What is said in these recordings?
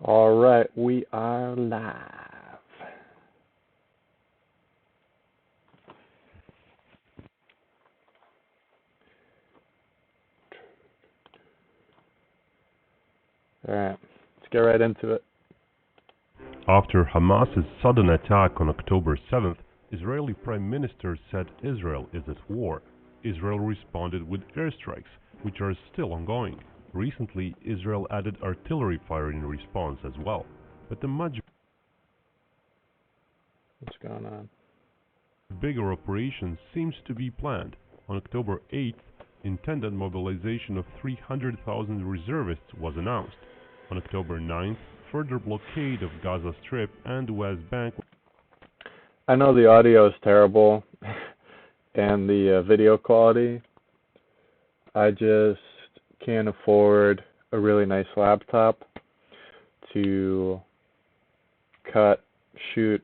All right, we are live. All right, let's get right into it. After Hamas's sudden attack on October 7th, Israeli Prime Minister said Israel is at war. Israel responded with airstrikes, which are still ongoing. Recently, Israel added artillery fire in response as well. But the much What's going on? bigger operation seems to be planned. On October 8th, intended mobilization of 300,000 reservists was announced. On October 9th, further blockade of Gaza Strip and West Bank. I know the audio is terrible and the video quality. I just can't afford a really nice laptop to cut, shoot,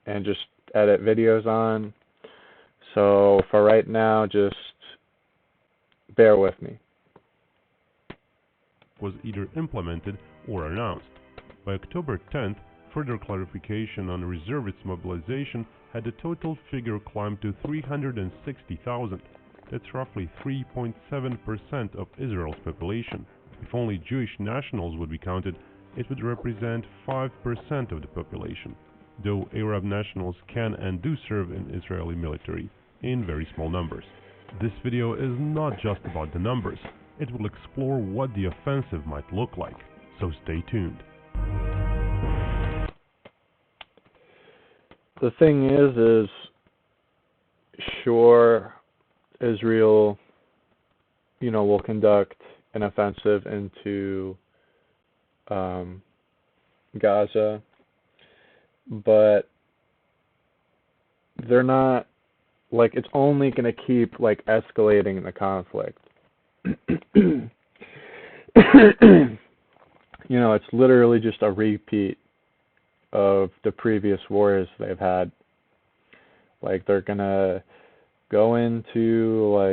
and just edit videos on. So for right now, just bear with me. Was either implemented or announced. By October 10th, further clarification on reservists mobilization had the total figure climbed to 360,000. That's roughly 3.7% of Israel's population. If only Jewish nationals would be counted, it would represent 5% of the population, though Arab nationals can and do serve in Israeli military in very small numbers. This video is not just about the numbers. It will explore what the offensive might look like, so stay tuned. The thing is sure, Israel, will conduct an offensive into Gaza, but they're not, it's only going to keep, escalating the conflict. It's literally just a repeat of the previous wars they've had. They're going to go into,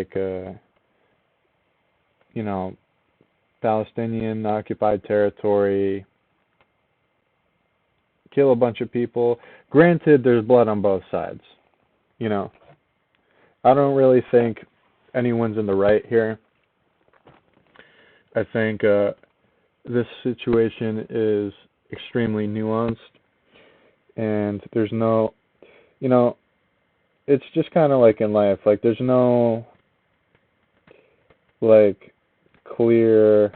Palestinian occupied territory, kill a bunch of people. Granted, there's blood on both sides. I don't really think anyone's in the right here. I think this situation is extremely nuanced, and there's no, it's just kind of like in life. There's no, clear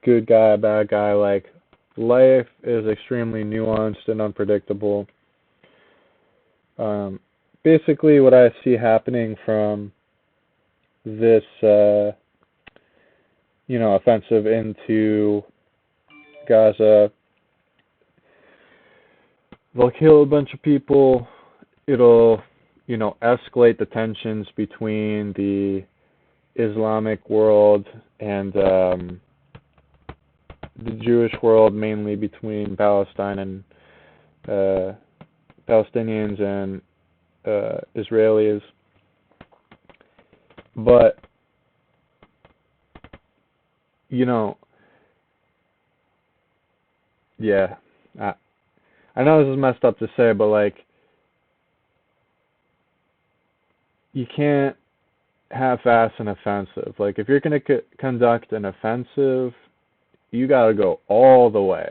good guy, bad guy. Life is extremely nuanced and unpredictable. Basically, what I see happening from this, offensive into Gaza, they'll kill a bunch of people. It'll, escalate the tensions between the Islamic world and the Jewish world, mainly between Palestine and Palestinians and Israelis. But yeah, I know this is messed up to say, but you can't half-ass an offensive. If you're going to conduct an offensive, you got to go all the way,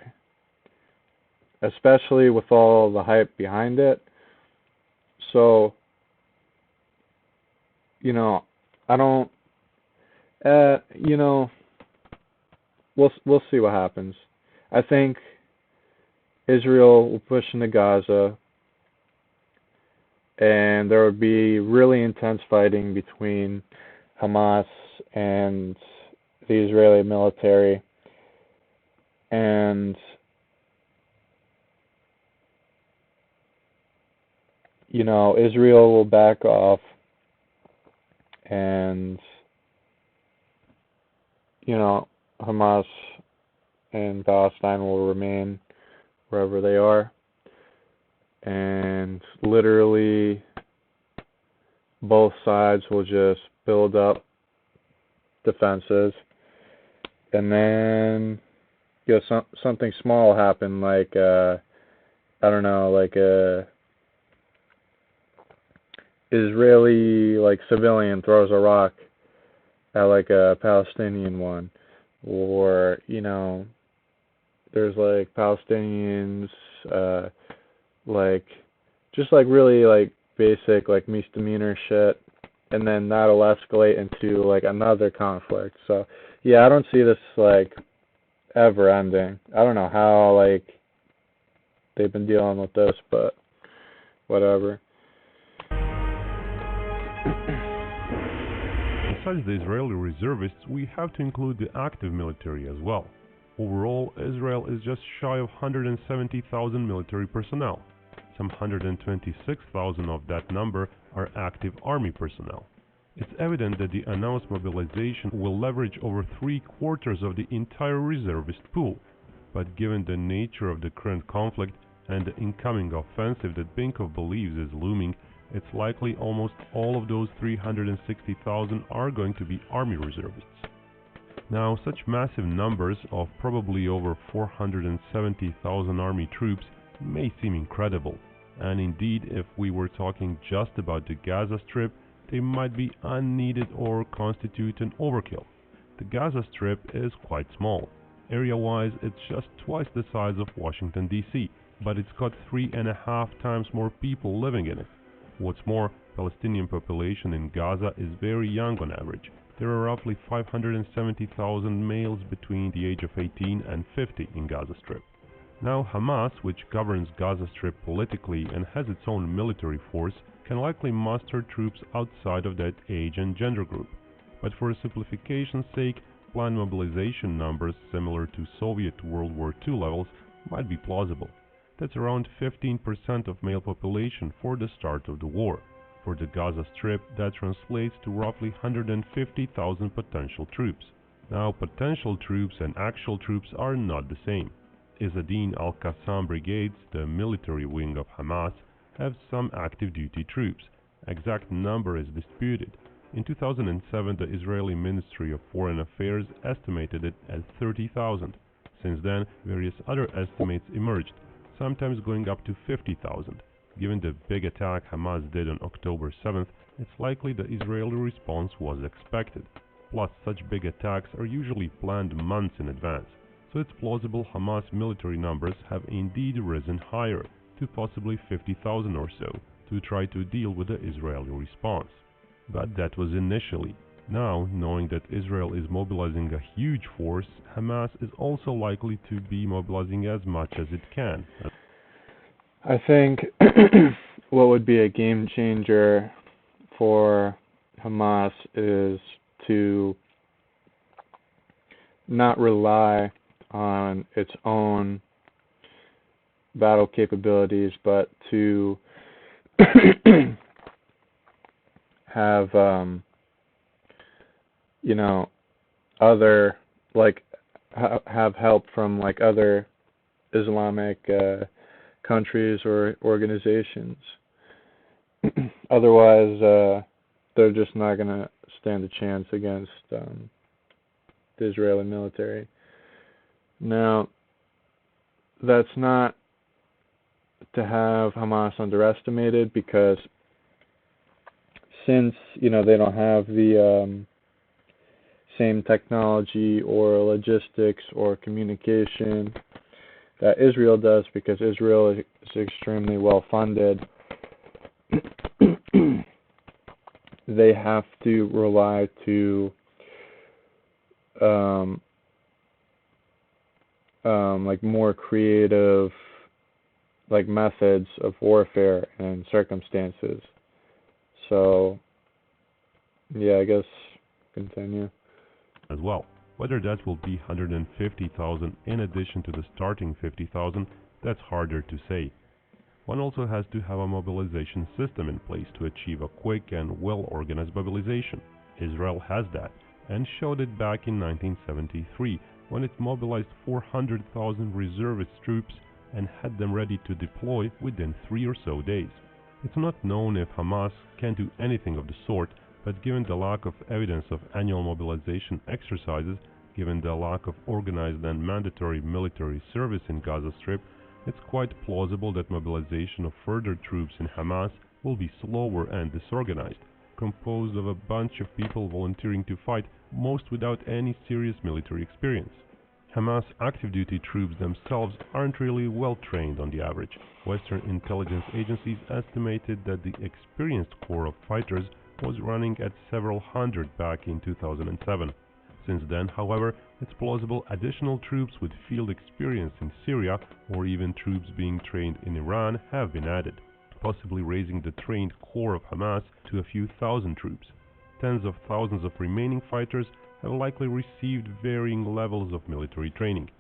especially with all the hype behind it. So, I don't, we'll see what happens. I think Israel will push into Gaza, and there would be really intense fighting between Hamas and the Israeli military. And, Israel will back off, and, Hamas and Palestine will remain wherever they are. And literally, both sides will just build up defenses. And then, something small happen, like I don't know, like a Israeli like civilian throws a rock at like a Palestinian one, or there's like Palestinians like just like really like basic like misdemeanor shit, and then that'll escalate into like another conflict. So yeah, I don't see this like ever ending. I don't know how like they've been dealing with this, but whatever. Besides the Israeli reservists, we have to include the active military as well. Overall, Israel is just shy of 170,000 military personnel. Some 126,000 of that number are active army personnel. It's evident that the announced mobilization will leverage over 3/4 of the entire reservist pool, but given the nature of the current conflict and the incoming offensive that Binkov believes is looming, it's likely almost all of those 360,000 are going to be army reservists. Now, such massive numbers of probably over 470,000 army troops may seem incredible, and indeed, if we were talking just about the Gaza Strip, they might be unneeded or constitute an overkill. The Gaza Strip is quite small. Area-wise, it's just twice the size of Washington, D.C., but it's got 3.5 times more people living in it. What's more, Palestinian population in Gaza is very young on average. There are roughly 570,000 males between the age of 18 and 50 in Gaza Strip. Now, Hamas, which governs Gaza Strip politically and has its own military force, can likely muster troops outside of that age and gender group. But for simplification's sake, planned mobilization numbers similar to Soviet World War II levels might be plausible. That's around 15% of male population for the start of the war. For the Gaza Strip, that translates to roughly 150,000 potential troops. Now, potential troops and actual troops are not the same. Izzadin al-Qassam brigades, the military wing of Hamas, have some active duty troops. Exact number is disputed. In 2007, the Israeli Ministry of Foreign Affairs estimated it at 30,000. Since then, various other estimates emerged, sometimes going up to 50,000. Given the big attack Hamas did on October 7th, it's likely the Israeli response was expected. Plus, such big attacks are usually planned months in advance, so it's plausible Hamas military numbers have indeed risen higher, to possibly 50,000 or so, to try to deal with the Israeli response. But that was initially. Now, knowing that Israel is mobilizing a huge force, Hamas is also likely to be mobilizing as much as it can. I think what would be a game changer for Hamas is to not rely on its own battle capabilities, but to have other have help from like other Islamic countries or organizations. Otherwise, they're just not going to stand a chance against the Israeli military. Now, that's not to have Hamas underestimated, because since they don't have the same technology or logistics or communication that Israel does, because Israel is extremely well funded, they have to rely to like more creative like methods of warfare and circumstances. So yeah, I guess continue. As well. Whether that will be 150,000 in addition to the starting 50,000, that's harder to say. One also has to have a mobilization system in place to achieve a quick and well-organized mobilization. Israel has that, and showed it back in 1973 when it mobilized 400,000 reservist troops and had them ready to deploy within 3 or so days. It's not known if Hamas can do anything of the sort, but given the lack of evidence of annual mobilization exercises, Given the lack of organized and mandatory military service in Gaza Strip, it's quite plausible that mobilization of further troops in Hamas will be slower and disorganized, composed of a bunch of people volunteering to fight, most without any serious military experience. Hamas active duty troops themselves aren't really well trained on the average. Western intelligence agencies estimated that the experienced corps of fighters was running at several hundred back in 2007. Since then, however, it's plausible additional troops with field experience in Syria or even troops being trained in Iran have been added, possibly raising the trained core of Hamas to a few thousand troops. Tens of thousands of remaining fighters have likely received varying levels of military training.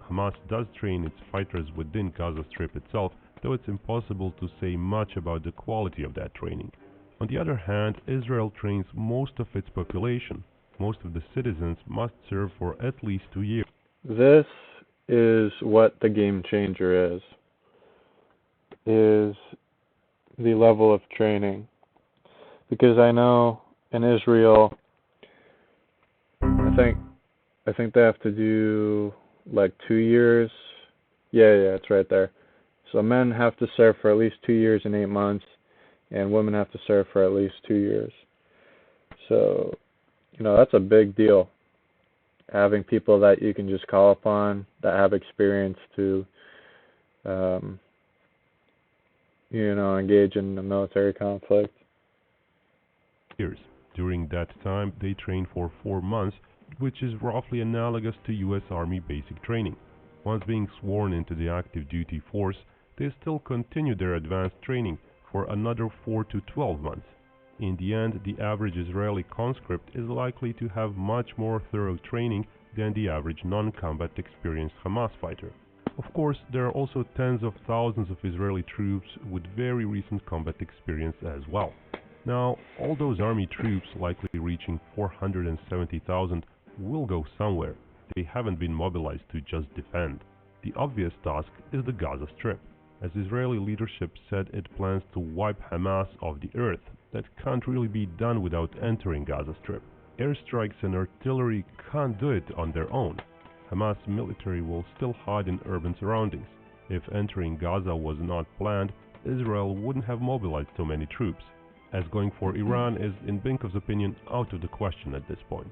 Hamas does train its fighters within Gaza Strip itself, though it's impossible to say much about the quality of that training. On the other hand, Israel trains most of its population. Most of the citizens must serve for at least 2 years. This is what the game changer is the level of training. Because I know in Israel, I think they have to do like 2 years. Yeah, it's right there. So men have to serve for at least 2 years and 8 months, and women have to serve for at least 2 years. So, that's a big deal. Having people that you can just call upon that have experience to, engage in a military conflict. During that time, they train for 4 months, which is roughly analogous to U.S. Army basic training. Once being sworn into the active duty force, they still continue their advanced training for another 4 to 12 months. In the end, the average Israeli conscript is likely to have much more thorough training than the average non-combat experienced Hamas fighter. Of course, there are also tens of thousands of Israeli troops with very recent combat experience as well. Now, all those army troops, likely reaching 470,000, will go somewhere. They haven't been mobilized to just defend. The obvious task is the Gaza Strip. As Israeli leadership said it plans to wipe Hamas off the earth, that can't really be done without entering Gaza Strip. Airstrikes and artillery can't do it on their own. Hamas military will still hide in urban surroundings. If entering Gaza was not planned, Israel wouldn't have mobilized so many troops, as going for Iran is, in Binkov's opinion, out of the question at this point.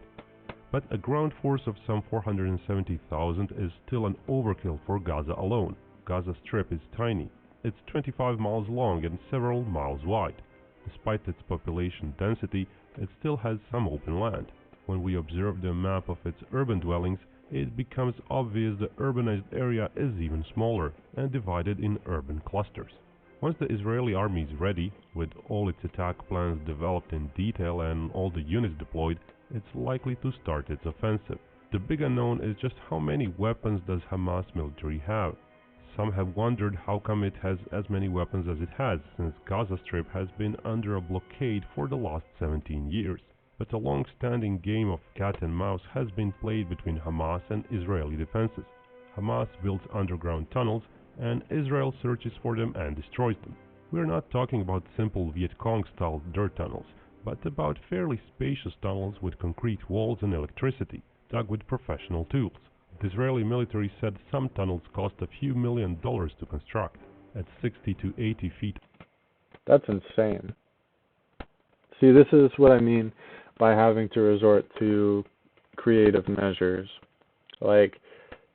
But a ground force of some 470,000 is still an overkill for Gaza alone. Gaza Strip is tiny. It's 25 miles long and several miles wide. Despite its population density, it still has some open land. When we observe the map of its urban dwellings, it becomes obvious the urbanized area is even smaller and divided in urban clusters. Once the Israeli army is ready, with all its attack plans developed in detail and all the units deployed, it's likely to start its offensive. The big unknown is just how many weapons does Hamas military have. Some have wondered how come it has as many weapons as it has, since Gaza Strip has been under a blockade for the last 17 years. But a long-standing game of cat and mouse has been played between Hamas and Israeli defenses. Hamas builds underground tunnels, and Israel searches for them and destroys them. We're not talking about simple Viet Cong-style dirt tunnels, but about fairly spacious tunnels with concrete walls and electricity, dug with professional tools. The Israeli military said some tunnels cost a few $1 million to construct, at 60 to 80 feet. That's insane. See, this is what I mean by having to resort to creative measures. Like,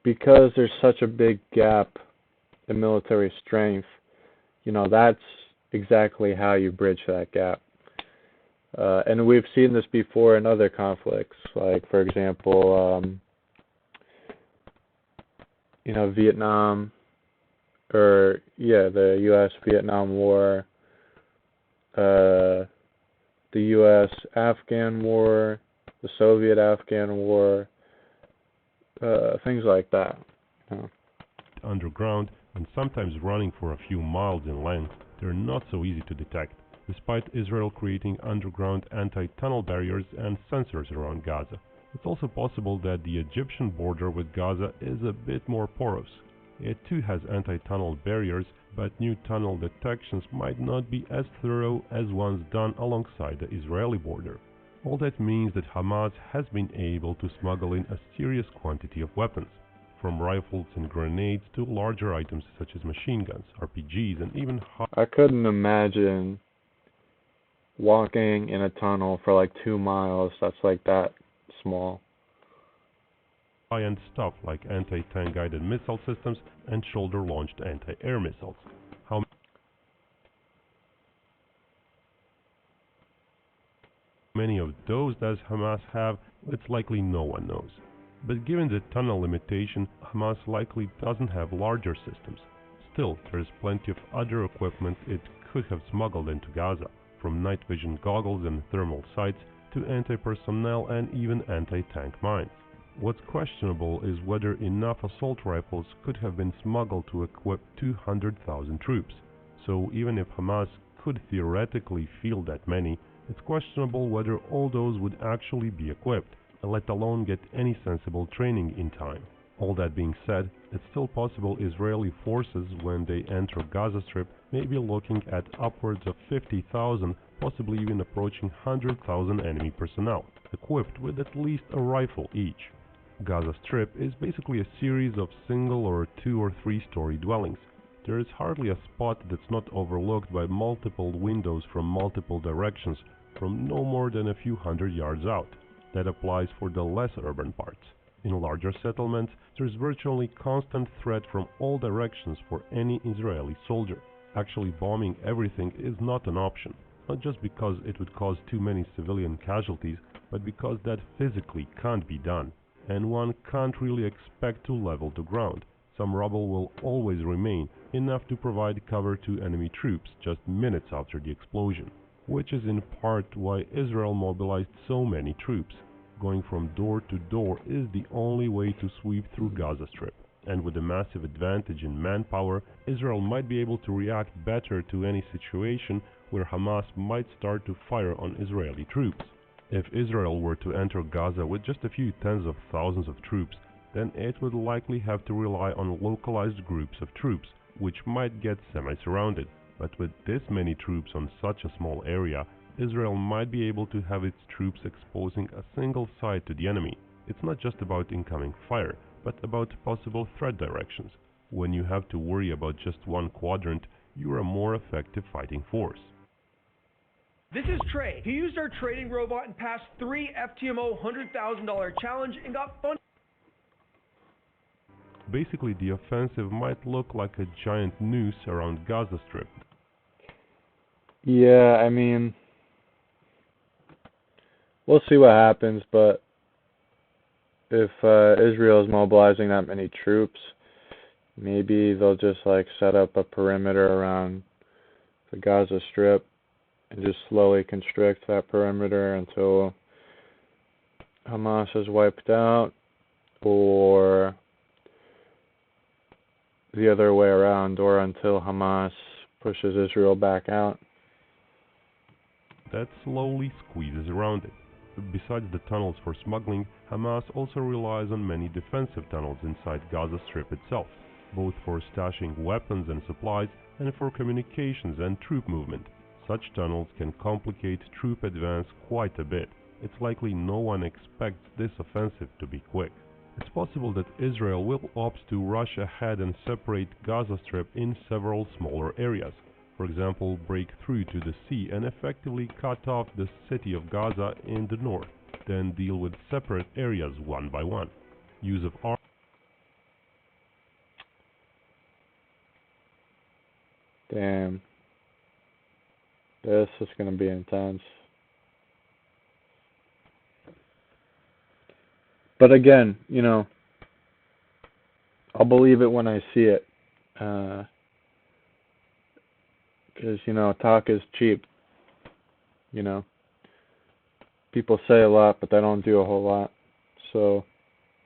because there's such a big gap in military strength, that's exactly how you bridge that gap. And we've seen this before in other conflicts, like, for example, Vietnam, the U.S.-Vietnam War, the U.S.-Afghan War, the Soviet-Afghan War, things like that. Underground, and sometimes running for a few miles in length, they're not so easy to detect, despite Israel creating underground anti-tunnel barriers and sensors around Gaza. It's also possible that the Egyptian border with Gaza is a bit more porous. It too has anti-tunnel barriers, but new tunnel detections might not be as thorough as ones done alongside the Israeli border. All that means that Hamas has been able to smuggle in a serious quantity of weapons, from rifles and grenades to larger items such as machine guns, RPGs, and even I couldn't imagine walking in a tunnel for like 2 miles that's like that small. high-end stuff like anti-tank guided missile systems and shoulder-launched anti-air missiles. How many of those does Hamas have? It's likely no one knows. But given the tunnel limitation, Hamas likely doesn't have larger systems. Still, there's plenty of other equipment it could have smuggled into Gaza, from night vision goggles and thermal sights to anti-personnel and even anti-tank mines. What's questionable is whether enough assault rifles could have been smuggled to equip 200,000 troops. So even if Hamas could theoretically field that many, it's questionable whether all those would actually be equipped, let alone get any sensible training in time. All that being said, it's still possible Israeli forces, when they enter Gaza Strip, may be looking at upwards of 50,000, possibly even approaching 100,000 enemy personnel, equipped with at least a rifle each. Gaza Strip is basically a series of single or 2 or 3-story dwellings. There is hardly a spot that's not overlooked by multiple windows from multiple directions from no more than a few hundred yards out. That applies for the less urban parts. In larger settlements, there's virtually constant threat from all directions for any Israeli soldier. Actually bombing everything is not an option, not just because it would cause too many civilian casualties, but because that physically can't be done. And one can't really expect to level the ground. Some rubble will always remain, enough to provide cover to enemy troops just minutes after the explosion. Which is in part why Israel mobilized so many troops. Going from door to door is the only way to sweep through Gaza Strip. And with a massive advantage in manpower, Israel might be able to react better to any situation where Hamas might start to fire on Israeli troops. If Israel were to enter Gaza with just a few tens of thousands of troops, then it would likely have to rely on localized groups of troops, which might get semi-surrounded. But with this many troops on such a small area, Israel might be able to have its troops exposing a single side to the enemy. It's not just about incoming fire, but about possible threat directions. When you have to worry about just one quadrant, you're a more effective fighting force. This is Trey. He used our trading robot and passed 3 FTMO $100,000 challenge and got funded. Basically, the offensive might look like a giant noose around Gaza Strip. Yeah, I mean, we'll see what happens, but if Israel is mobilizing that many troops, maybe they'll just like set up a perimeter around the Gaza Strip and just slowly constrict that perimeter until Hamas is wiped out, or the other way around, or until Hamas pushes Israel back out. That slowly squeezes around it. Besides the tunnels for smuggling, Hamas also relies on many defensive tunnels inside Gaza Strip itself, both for stashing weapons and supplies and for communications and troop movement. Such tunnels can complicate troop advance quite a bit. It's likely no one expects this offensive to be quick. It's possible that Israel will opt to rush ahead and separate Gaza Strip in several smaller areas. For example, break through to the sea and effectively cut off the city of Gaza in the north, then deal with separate areas one by one. Use of arms. Damn. This is going to be intense. But again, you know, I'll believe it when I see it. Because, you know, talk is cheap. You know, people say a lot, but they don't do a whole lot. So,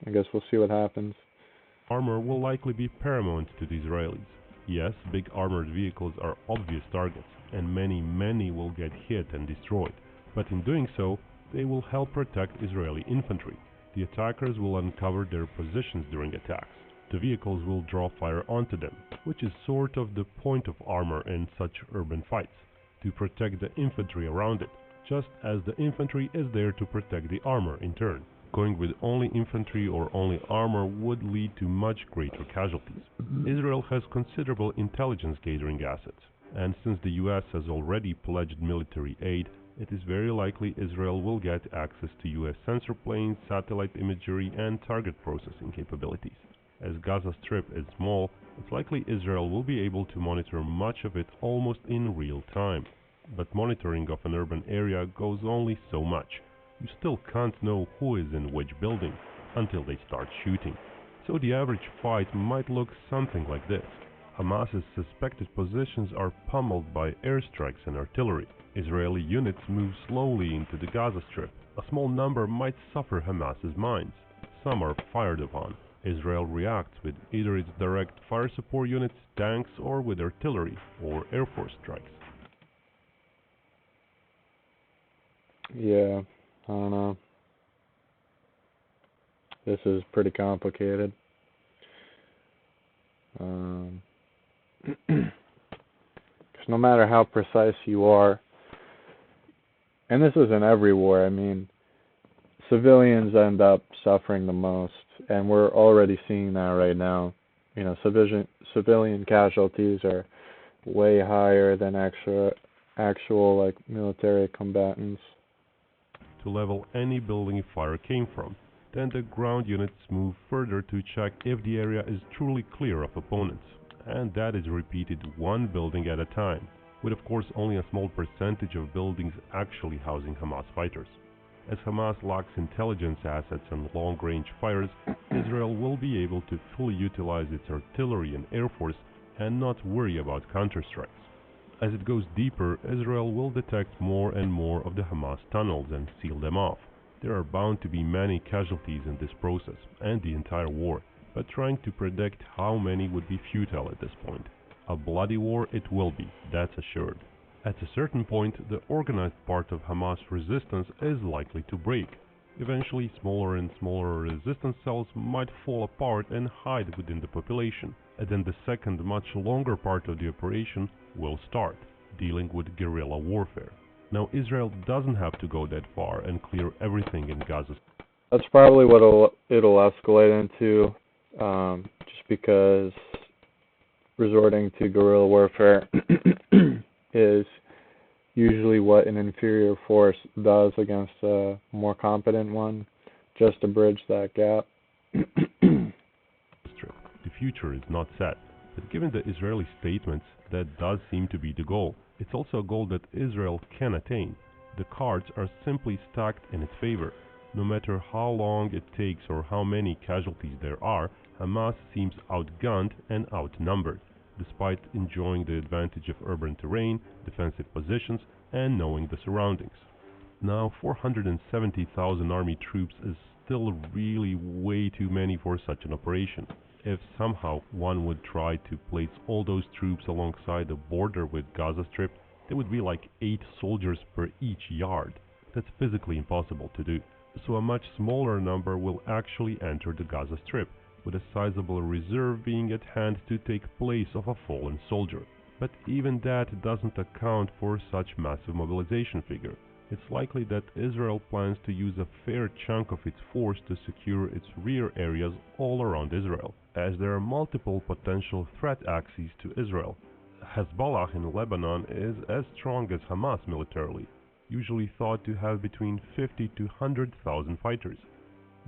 I guess we'll see what happens. Armor will likely be paramount to the Israelis. Yes, big armored vehicles are obvious targets, and many will get hit and destroyed. But in doing so, they will help protect Israeli infantry. The attackers will uncover their positions during attacks. The vehicles will draw fire onto them, which is sort of the point of armor in such urban fights, to protect the infantry around it. just as the infantry is there to protect the armor in turn. Going with only infantry or only armor would lead to much greater casualties. Israel has considerable intelligence gathering assets, and since the US has already pledged military aid, it is very likely Israel will get access to US sensor planes, satellite imagery, and target processing capabilities. As Gaza Strip is small, it's likely Israel will be able to monitor much of it almost in real time. But monitoring of an urban area goes only so much. You still can't know who is in which building until they start shooting. So the average fight might look something like this. Hamas's suspected positions are pummeled by airstrikes and artillery. Israeli units move slowly into the Gaza Strip. A small number might suffer Hamas's mines. Some are fired upon. Israel reacts with either its direct fire support units, tanks, or with artillery or air force strikes. Yeah, I don't know. This is pretty complicated. Because no matter how precise you are, and this is in every war, I mean, civilians end up suffering the most, and we're already seeing that right now. You know, civilian casualties are way higher than actual like military combatants. To level any building fire came from, then the ground units move further to check if the area is truly clear of opponents, and that is repeated one building at a time, with of course only a small percentage of buildings actually housing Hamas fighters. As Hamas lacks intelligence assets and long-range fires, Israel will be able to fully utilize its artillery and air force and not worry about counterstrikes. As it goes deeper, Israel will detect more and more of the Hamas tunnels and seal them off. There are bound to be many casualties in this process and the entire war, but trying to predict how many would be futile at this point. A bloody war it will be, that's assured. At a certain point, the organized part of Hamas resistance is likely to break. Eventually, smaller and smaller resistance cells might fall apart and hide within the population, and then the second, much longer part of the operation will start, dealing with guerrilla warfare. Now, Israel doesn't have to go that far and clear everything in Gaza. That's probably what it'll escalate into, just because resorting to guerrilla warfare is usually what an inferior force does against a more competent one, just to bridge that gap. The future is not set, but given the Israeli statements, that does seem to be the goal. It's also a goal that Israel can attain. The cards are simply stacked in its favor. No matter how long it takes or how many casualties there are, Hamas seems outgunned and outnumbered, despite enjoying the advantage of urban terrain, defensive positions, and knowing the surroundings. Now, 470,000 army troops is still really way too many for such an operation. If somehow one would try to place all those troops alongside the border with Gaza Strip, there would be like 8 soldiers per each yard. That's physically impossible to do. So a much smaller number will actually enter the Gaza Strip, with a sizable reserve being at hand to take place of a fallen soldier. But even that doesn't account for such massive mobilization figure. It's likely that Israel plans to use a fair chunk of its force to secure its rear areas all around Israel, as there are multiple potential threat axes to Israel. Hezbollah in Lebanon is as strong as Hamas militarily, usually thought to have between 50 to 100,000 fighters.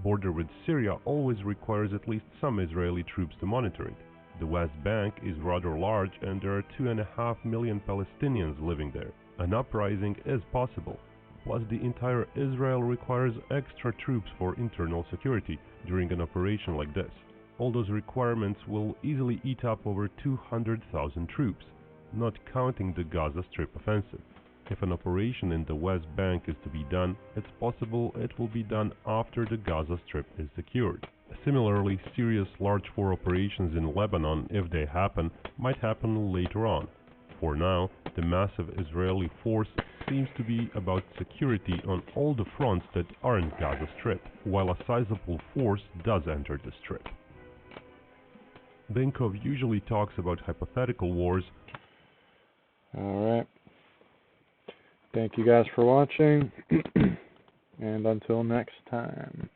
Border with Syria always requires at least some Israeli troops to monitor it. The West Bank is rather large and there are 2.5 million Palestinians living there. An uprising is possible. Plus, the entire Israel requires extra troops for internal security during an operation like this. All those requirements will easily eat up over 200,000 troops, not counting the Gaza Strip offensive. If an operation in the West Bank is to be done, it's possible it will be done after the Gaza Strip is secured. Similarly, serious large force operations in Lebanon, if they happen, might happen later on. For now, the massive Israeli force seems to be about security on all the fronts that aren't Gaza Strip, while a sizable force does enter the Strip. Benkov usually talks about hypothetical wars. Alright. Thank you guys for watching, and until next time.